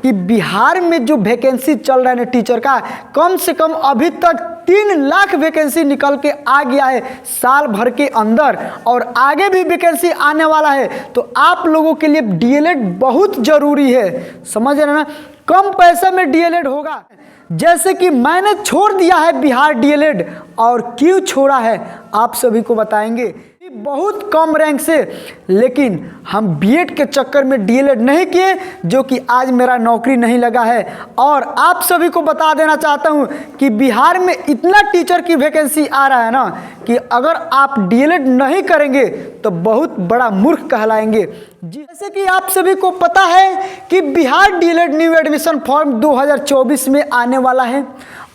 कि बिहार में जो वैकेंसी चल रहा है ना टीचर का, कम से कम अभी तक 3 लाख वैकेंसी निकल के आ गया है साल भर के अंदर, और आगे भी वैकेंसी आने वाला है। तो आप लोगों के लिए डीएलएड बहुत ज़रूरी है, समझ रहे ना। कम पैसे में डीएलएड होगा, जैसे कि मैंने छोड़ दिया है बिहार डीएलएड, और क्यों छोड़ा है आप सभी को बताएंगे। बहुत कम रैंक से, लेकिन हम बीएड के चक्कर में डीएलएड नहीं किए, जो कि आज मेरा नौकरी नहीं लगा है। और आप सभी को बता देना चाहता हूं कि बिहार में इतना टीचर की वैकेंसी आ रहा है ना, कि अगर आप डीएलएड नहीं करेंगे तो बहुत बड़ा मूर्ख कहलाएंगे। जैसे कि आप सभी को पता है कि Bihar DElEd new admission form 2024 में आने वाला है,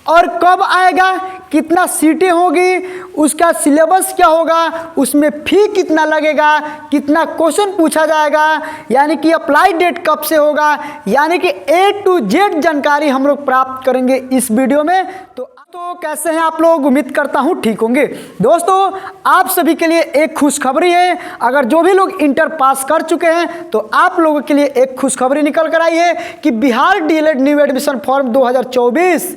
और कब आएगा, कितना सीटें होगी, उसका सिलेबस क्या होगा, उसमें फ़ी कितना लगेगा, कितना क्वेश्चन पूछा जाएगा, यानी कि अप्लाई डेट कब से होगा, यानी कि A to Z जानकारी हम लोग प्राप्त करेंगे इस वीडियो में। तो कैसे हैं आप लोग, उम्मीद करता हूं ठीक होंगे। दोस्तों आप सभी के लिए एक खुशखबरी है, अगर जो भी लोग इंटर पास कर चुके हैं तो आप लोगों के लिए एक खुशखबरी निकल कर आई है कि Bihar DElEd new admission form 2024,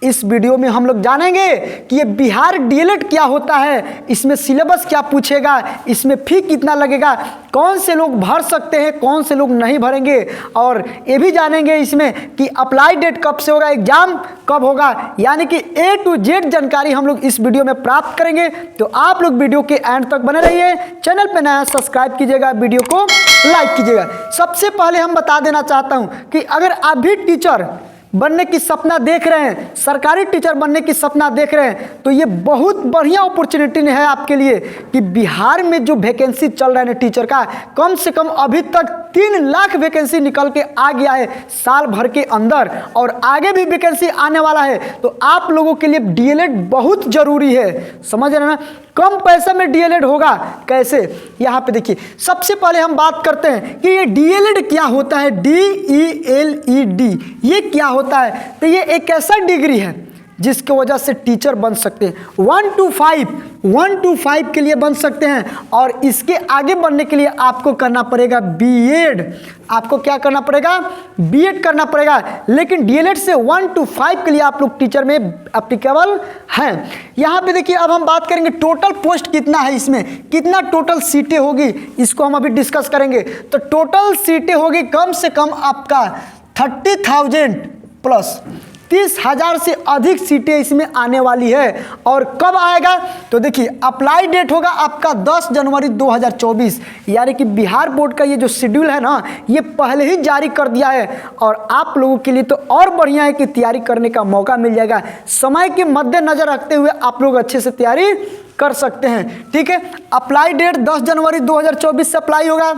इस वीडियो में हम लोग जानेंगे कि ये बिहार डीएलएड क्या होता है, इसमें सिलेबस क्या पूछेगा, इसमें फ़ी कितना लगेगा, कौन से लोग भर सकते हैं, कौन से लोग नहीं भरेंगे, और ये भी जानेंगे इसमें कि अप्लाई डेट कब से होगा, एग्जाम कब होगा, यानी कि A to Z जानकारी हम लोग इस वीडियो में प्राप्त करेंगे। तो आप लोग वीडियो के एंड तक बने रहिए, चैनल पर नया सब्सक्राइब कीजिएगा, वीडियो को लाइक कीजिएगा। सबसे पहले हम बता देना चाहता हूँ कि अगर आप भी टीचर बनने की सपना देख रहे हैं, सरकारी टीचर बनने की सपना देख रहे हैं, तो ये बहुत बढ़िया अपॉर्चुनिटी है आपके लिए कि बिहार में जो वैकेंसी चल रहा है ना टीचर का, कम से कम अभी तक 3 लाख वैकेंसी निकल के आ गया है साल भर के अंदर, और आगे भी वैकेंसी आने वाला है। तो आप लोगों के लिए डीएलएड बहुत ज़रूरी है, समझ रहे ना। कम पैसे में डीएलएड होगा कैसे, यहाँ पे देखिए। सबसे पहले हम बात करते हैं कि ये डीएलएड क्या होता है, DELED, ये क्या होता है। तो ये एक ऐसा डिग्री है जिसकी वजह से टीचर बन सकते हैं, 1 to 5 के लिए बन सकते हैं, और इसके आगे बढ़ने के लिए आपको करना पड़ेगा बीएड। आपको क्या करना पड़ेगा, बीएड करना पड़ेगा। लेकिन डीएलएड से 1 to 5 के लिए आप लोग टीचर में एप्लीकेबल हैं। यहाँ पे देखिए, अब हम बात करेंगे टोटल पोस्ट कितना है, इसमें कितना टोटल सीटें होगी, इसको हम अभी डिस्कस करेंगे। तो टोटल सीटें होगी कम से कम आपका 30,000 प्लस, 30,000 से अधिक सीटें इसमें आने वाली है। और कब आएगा, तो देखिए अप्लाई डेट होगा आपका 10 जनवरी 2024, यानी कि बिहार बोर्ड का ये जो शेड्यूल है ना, ये पहले ही जारी कर दिया है, और आप लोगों के लिए तो और बढ़िया है कि तैयारी करने का मौका मिल जाएगा। समय के मद्देनजर रखते हुए आप लोग अच्छे से तैयारी कर सकते हैं, ठीक है। अप्लाई डेट 10 जनवरी 2024 से अप्लाई होगा,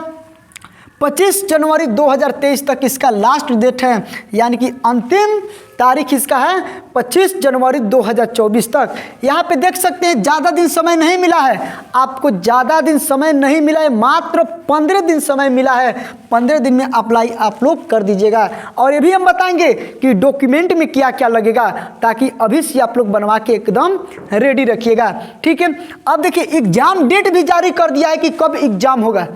25 जनवरी 2023 तक इसका लास्ट डेट है, यानी कि अंतिम तारीख इसका है 25 जनवरी 2024 तक। यहाँ पे देख सकते हैं ज़्यादा दिन समय नहीं मिला है आपको, ज़्यादा दिन समय नहीं मिला है, मात्र 15 दिन समय मिला है। 15 दिन में अप्लाई आप लोग कर दीजिएगा। और ये भी हम बताएंगे कि डॉक्यूमेंट में क्या क्या लगेगा, ताकि अभी से आप लोग बनवा के एकदम रेडी रखिएगा, ठीक है। अब देखिए एग्जाम डेट भी जारी कर दिया है कि कब एग्जाम होगा।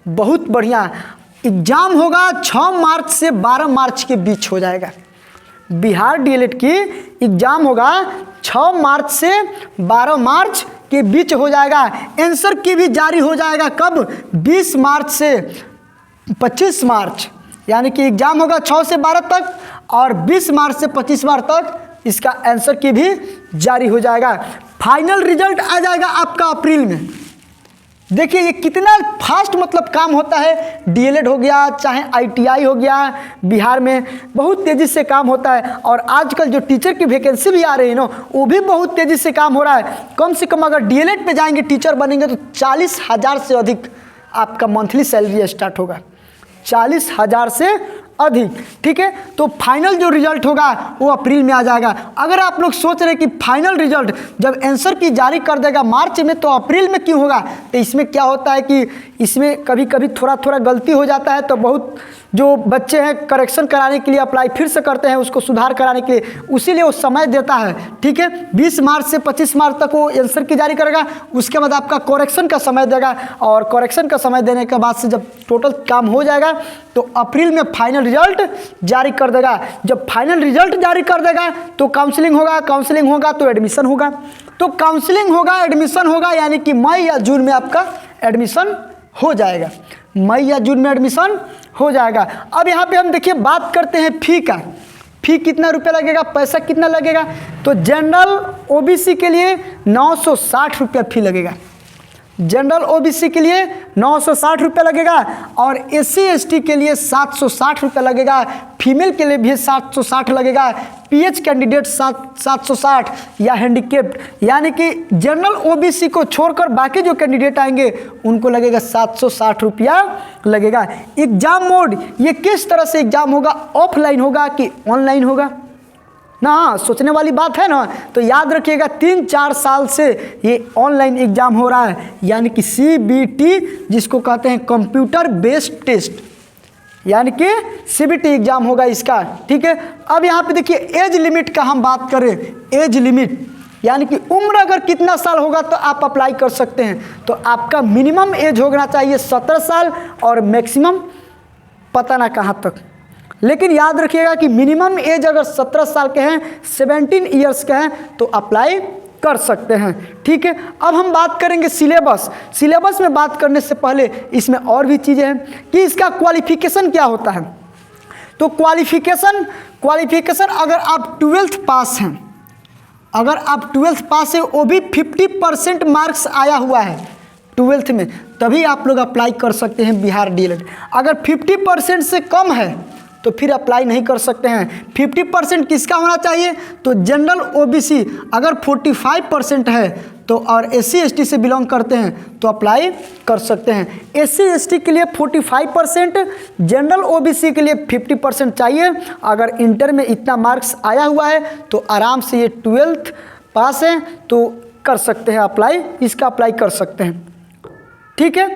बहुत बढ़िया, एग्जाम होगा 6 मार्च से 12 मार्च के बीच हो जाएगा। बिहार डीएलएड की एग्जाम होगा 6 मार्च से 12 मार्च के बीच हो जाएगा। आंसर की भी जारी हो जाएगा कब, 20 मार्च से 25 मार्च, यानी कि एग्जाम होगा 6 से 12 तक, और 20 मार्च से 25 मार्च तक इसका आंसर की भी जारी हो जाएगा। फाइनल रिजल्ट आ जाएगा आपका अप्रैल में। देखिए ये कितना फास्ट मतलब काम होता है। डीएलएड हो गया, चाहे आईटीआई हो गया, बिहार में बहुत तेज़ी से काम होता है। और आजकल जो टीचर की वैकेंसी भी आ रही है ना, वो भी बहुत तेज़ी से काम हो रहा है। कम से कम अगर डीएलएड पे जाएंगे, टीचर बनेंगे, तो 40,000 से अधिक आपका मंथली सैलरी स्टार्ट होगा, 40,000 से अधिक, ठीक है। तो फाइनल जो रिजल्ट होगा वो अप्रैल में आ जाएगा। अगर आप लोग सोच रहे कि फाइनल रिजल्ट जब आंसर की जारी कर देगा मार्च में, तो अप्रैल में क्यों होगा, तो इसमें क्या होता है कि इसमें कभी कभी थोड़ा थोड़ा गलती हो जाता है, तो बहुत जो बच्चे हैं करेक्शन कराने के लिए अप्लाई फिर से करते हैं, उसको सुधार कराने के लिए, उसीलिए वो समय देता है। ठीक है, 20 मार्च से 25 मार्च तक वो आंसर की जारी करेगा, उसके बाद आपका करेक्शन का समय देगा, और करेक्शन का समय देने के बाद से जब टोटल काम हो जाएगा तो अप्रैल में फाइनल रिजल्ट जारी कर देगा। जब फाइनल रिजल्ट जारी कर देगा तो काउंसलिंग होगा, काउंसलिंग होगा तो एडमिशन होगा, तो काउंसलिंग होगा, एडमिशन होगा, यानी कि मई या जून में आपका एडमिशन हो जाएगा, मई या जून में एडमिशन हो जाएगा। अब यहाँ पे हम देखिए बात करते हैं फी का, फी कितना रुपया लगेगा, पैसा कितना लगेगा। तो जनरल ओबीसी के लिए 960 रुपया फी लगेगा, जनरल ओबीसी के लिए 960 रुपया लगेगा, और एससी एसटी के लिए 760 रुपया लगेगा, फीमेल के लिए भी 760 लगेगा, पीएच कैंडिडेट 760 या हैंडीकेप्ड, यानी कि जनरल ओबीसी को छोड़कर बाकी जो कैंडिडेट आएंगे उनको लगेगा 760 रुपया लगेगा। एग्जाम मोड, ये किस तरह से एग्जाम होगा, ऑफलाइन होगा कि ऑनलाइन होगा ना, सोचने वाली बात है ना। तो याद रखिएगा 3-4 साल से ये ऑनलाइन एग्जाम हो रहा है, यानी कि CBT जिसको कहते हैं कंप्यूटर बेस्ड टेस्ट, यानी कि CBT एग्जाम होगा इसका। ठीक है, अब यहाँ पे देखिए एज लिमिट का हम बात करें, एज लिमिट यानी कि उम्र अगर कितना साल होगा तो आप अप्लाई कर सकते हैं। तो आपका मिनिमम एज होना चाहिए 17 साल और मैक्सिमम पता ना कहाँ तक, लेकिन याद रखिएगा कि मिनिमम एज अगर 17 साल के हैं, 17 ईयर्स के हैं तो अप्लाई कर सकते हैं। ठीक है, अब हम बात करेंगे सिलेबस। सिलेबस में बात करने से पहले इसमें और भी चीज़ें हैं कि इसका क्वालिफिकेशन क्या होता है। तो क्वालिफिकेशन अगर आप 12th पास हैं, अगर आप 12th पास है, वो भी 50% मार्क्स आया हुआ है 12th में, तभी आप लोग अप्लाई कर सकते हैं बिहार डीएलएड। अगर 50% से कम है तो फिर अप्लाई नहीं कर सकते हैं। 50% किसका होना चाहिए, तो जनरल ओबीसी अगर 45% है तो, और एससी एसटी से बिलोंग करते हैं तो अप्लाई कर सकते हैं। एससी एसटी के लिए 45%, जनरल ओबीसी के लिए 50% चाहिए। अगर इंटर में इतना मार्क्स आया हुआ है तो आराम से ये 12th पास है तो कर सकते हैं अप्लाई, इसका अप्लाई कर सकते हैं। ठीक है,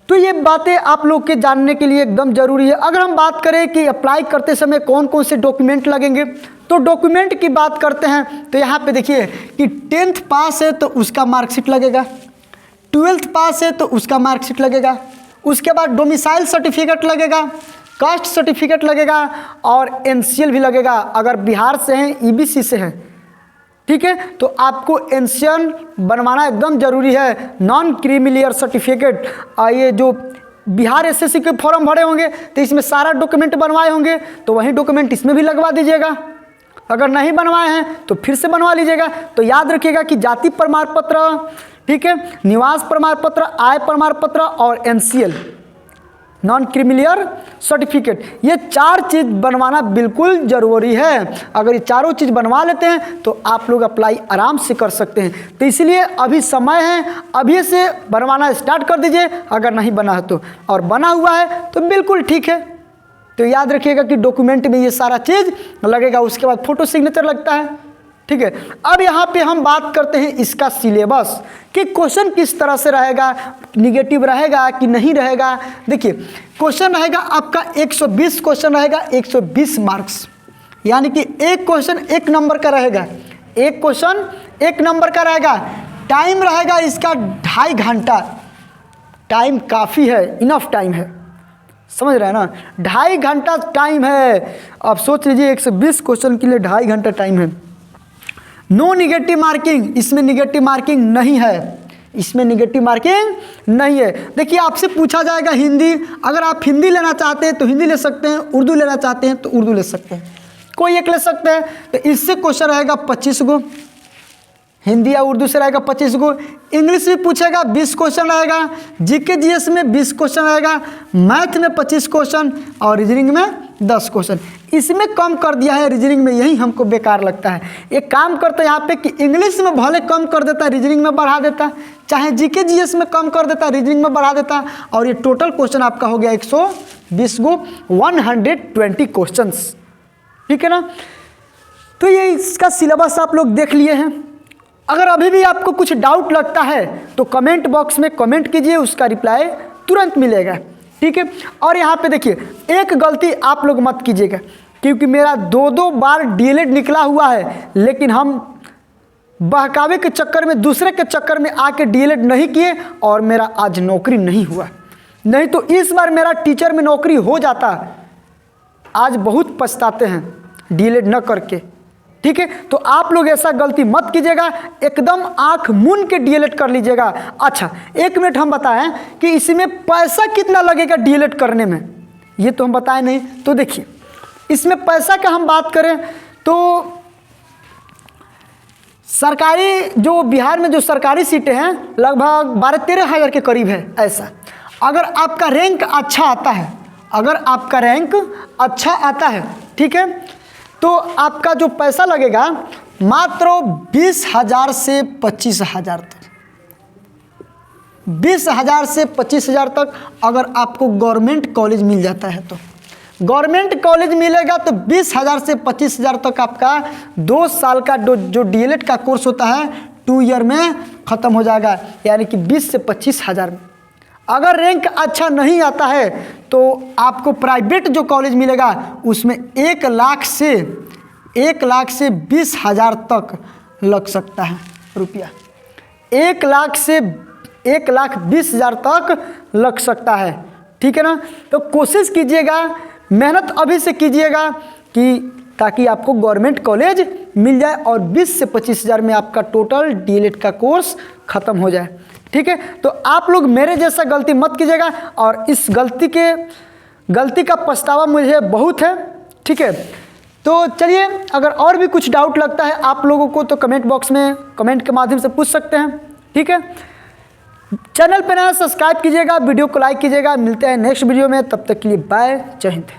तो ये बातें आप लोग के जानने के लिए एकदम ज़रूरी है। अगर हम बात करें कि अप्लाई करते समय कौन कौन से डॉक्यूमेंट लगेंगे, तो डॉक्यूमेंट की बात करते हैं तो यहाँ पे देखिए कि 10th पास है तो उसका मार्कशीट लगेगा, 12th पास है तो उसका मार्कशीट लगेगा, उसके बाद डोमिसाइल सर्टिफिकेट लगेगा, कास्ट सर्टिफिकेट लगेगा और NCL भी लगेगा। अगर बिहार से हैं, EBC से हैं, ठीक है, तो आपको NCL बनवाना एकदम ज़रूरी है। नॉन क्रीमिलियर सर्टिफिकेट, ये जो बिहार SSC के फॉर्म भरे होंगे तो इसमें सारा डॉक्यूमेंट बनवाए होंगे, तो वही डॉक्यूमेंट इसमें भी लगवा दीजिएगा। अगर नहीं बनवाए हैं तो फिर से बनवा लीजिएगा। तो याद रखिएगा कि जाति प्रमाण पत्र, ठीक है, निवास प्रमाण पत्र, आय प्रमाण पत्र और NCL नॉन क्रीमिलियर सर्टिफिकेट, ये 4 चीज़ बनवाना बिल्कुल ज़रूरी है। अगर ये चारों चीज़ बनवा लेते हैं तो आप लोग अप्लाई आराम से कर सकते हैं। तो इसलिए अभी समय है, अभी से बनवाना स्टार्ट कर दीजिए अगर नहीं बना है तो, और बना हुआ है तो बिल्कुल ठीक है। तो याद रखिएगा कि डॉक्यूमेंट में ये सारा चीज़ लगेगा, उसके बाद फोटो सिग्नेचर लगता है। ठीक है, अब यहाँ पे हम बात करते हैं इसका सिलेबस कि क्वेश्चन किस तरह से रहेगा, निगेटिव रहेगा कि नहीं रहेगा। देखिए क्वेश्चन रहेगा आपका 120 क्वेश्चन रहेगा, 120 मार्क्स, यानी कि एक क्वेश्चन 1 नंबर का रहेगा, एक क्वेश्चन 1 नंबर का रहेगा। टाइम रहेगा इसका 2.5 घंटा, टाइम काफ़ी है, इनफ टाइम है, समझ रहे हैं ना, 2.5 घंटा टाइम है। अब सोच लीजिए 120 क्वेश्चन के लिए 2.5 घंटा टाइम है। नो निगेटिव मार्किंग, इसमें निगेटिव मार्किंग नहीं है, इसमें निगेटिव मार्किंग नहीं है। देखिए आपसे पूछा जाएगा हिंदी, अगर आप हिंदी लेना चाहते हैं तो हिंदी ले सकते हैं, उर्दू लेना चाहते हैं तो उर्दू ले सकते हैं, कोई एक ले सकते हैं। तो इससे क्वेश्चन रहेगा 25 गो, हिंदी या उर्दू से रहेगा 25 गो। इंग्लिश भी पूछेगा 20 क्वेश्चन रहेगा, जीके जीएस में 20 क्वेश्चन रहेगा, मैथ में 25 क्वेश्चन और रीजनिंग में 10 क्वेश्चन। इसमें कम कर दिया है, रीजनिंग में यही हमको बेकार लगता है। एक काम करता है यहाँ पे कि इंग्लिश में भले कम कर देता है, रीजनिंग में बढ़ा देता, चाहे जीके जीएस में कम कर देता, रीजनिंग में बढ़ा देता, और ये टोटल क्वेश्चन आपका हो गया 120 गो, 120 क्वेश्चन। ठीक है ना, तो ये इसका सिलेबस आप लोग देख लिए हैं। अगर अभी भी आपको कुछ डाउट लगता है तो कमेंट बॉक्स में कमेंट कीजिए, उसका रिप्लाई तुरंत मिलेगा। ठीक है। और यहाँ पे देखिए एक गलती आप लोग मत कीजिएगा, क्योंकि मेरा 2-2 बार डीएलएड निकला हुआ है, लेकिन हम बहकावे के चक्कर में, दूसरे के चक्कर में आके डीएलएड नहीं किए और मेरा आज नौकरी नहीं हुआ। नहीं तो इस बार मेरा टीचर में नौकरी हो जाता। आज बहुत पछताते हैं डीएलएड न करके, ठीक है। तो आप लोग ऐसा गलती मत कीजिएगा, एकदम आंख मूंद के डीएलएड कर लीजिएगा। अच्छा 1 मिनट हम बताएं कि इसमें पैसा कितना लगेगा डीएलएड करने में, ये तो हम बताए नहीं। तो देखिए इसमें पैसा का हम बात करें तो सरकारी, जो बिहार में जो सरकारी सीटें हैं लगभग 12-13 हज़ार के करीब है ऐसा। अगर आपका रैंक अच्छा आता है, अगर आपका रैंक अच्छा आता है, ठीक है, तो आपका जो पैसा लगेगा मात्र 20,000 से 25,000 तक, 20,000 से 25,000 तक। अगर आपको गवर्नमेंट कॉलेज मिल जाता है तो गवर्नमेंट कॉलेज मिलेगा तो 20,000 से 25,000 तक आपका 2 साल का जो डीएलएड का कोर्स होता है 2 ईयर में ख़त्म हो जाएगा, यानी कि 20 से 25,000 में। अगर रैंक अच्छा नहीं आता है तो आपको प्राइवेट जो कॉलेज मिलेगा उसमें 1 लाख से 20,000 तक लग सकता है रुपया, 1 लाख से 1,20,000 तक लग सकता है, ठीक है ना। तो कोशिश कीजिएगा, मेहनत अभी से कीजिएगा कि ताकि आपको गवर्नमेंट कॉलेज मिल जाए और 20 से 25,000 में आपका टोटल डीएलएड का कोर्स ख़त्म हो जाए, ठीक है। तो आप लोग मेरे जैसा गलती मत कीजिएगा, और इस गलती का पछतावा मुझे बहुत है, ठीक है। तो चलिए, अगर और भी कुछ डाउट लगता है आप लोगों को तो कमेंट बॉक्स में कमेंट के माध्यम से पूछ सकते हैं, ठीक है। चैनल पर नया सब्सक्राइब कीजिएगा, वीडियो को लाइक कीजिएगा। मिलते हैं नेक्स्ट वीडियो में, तब तक के लिए बाय, जय हिंद।